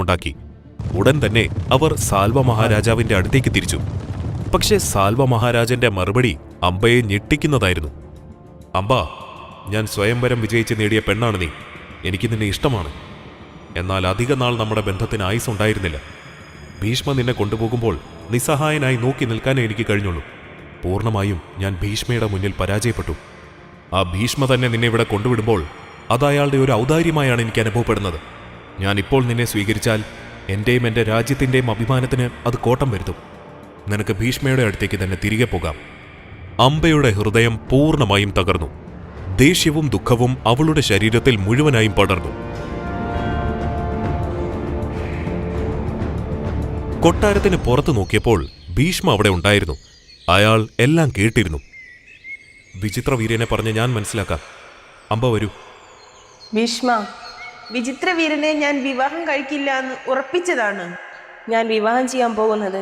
ഉണ്ടാക്കി. ഉടൻ തന്നെ അവർ സാൽവ മഹാരാജാവിന്റെ അടുത്തേക്ക് തിരിച്ചു. പക്ഷേ സാൽവ മഹാരാജന്റെ മറുപടി അംബയെ ഞെട്ടിക്കുന്നതായിരുന്നു. അംബ, ഞാൻ സ്വയംവരം വിജയിച്ച് നേടിയ പെണ്ണാണ് നീ. എനിക്ക് നിന്നെ ഇഷ്ടമാണ്. എന്നാൽ അധിക നാൾ നമ്മുടെ ബന്ധത്തിന് ആയുസ് ഉണ്ടായിരുന്നില്ല. ഭീഷ്മ നിന്നെ കൊണ്ടുപോകുമ്പോൾ നിസ്സഹായനായി നോക്കി നിൽക്കാനേ എനിക്ക് കഴിഞ്ഞുള്ളൂ. പൂർണ്ണമായും ഞാൻ ഭീഷ്മയുടെ മുന്നിൽ പരാജയപ്പെട്ടു. ആ ഭീഷ്മ തന്നെ നിന്നെ ഇവിടെ കൊണ്ടുവിടുമ്പോൾ അത് അയാളുടെ ഒരു ഔദാര്യമായാണ് എനിക്ക് അനുഭവപ്പെടുന്നത്. ഞാനിപ്പോൾ നിന്നെ സ്വീകരിച്ചാൽ എന്റെയും എൻ്റെ രാജ്യത്തിൻ്റെയും അഭിമാനത്തിന് അത് കോട്ടം വരുത്തും. നിനക്ക് ഭീഷ്മയുടെ അടുത്തേക്ക് തന്നെ തിരികെ പോകാം. അംബയുടെ ഹൃദയം പൂർണ്ണമായും തകർന്നു. ദേഷ്യവും ദുഃഖവും അവളുടെ ശരീരത്തിൽ മുഴുവനായും പടർന്നു. കൊട്ടാരത്തിന് പുറത്തു നോക്കിയപ്പോൾ ഭീഷ്മ അവിടെ ഉണ്ടായിരുന്നു. അയാൾ എല്ലാം കേട്ടിരുന്നു. വിചിത്രവീര്യനെ പറഞ്ഞ് ഞാൻ മനസ്സിലാക്കാം. അംബ വരൂ. ഭീഷ്മ, വിചിത്രവീരനെ ഞാൻ വിവാഹം കഴിക്കില്ല എന്ന് ഉറപ്പിച്ചതാണ്. ഞാൻ വിവാഹം ചെയ്യാൻ പോകുന്നത്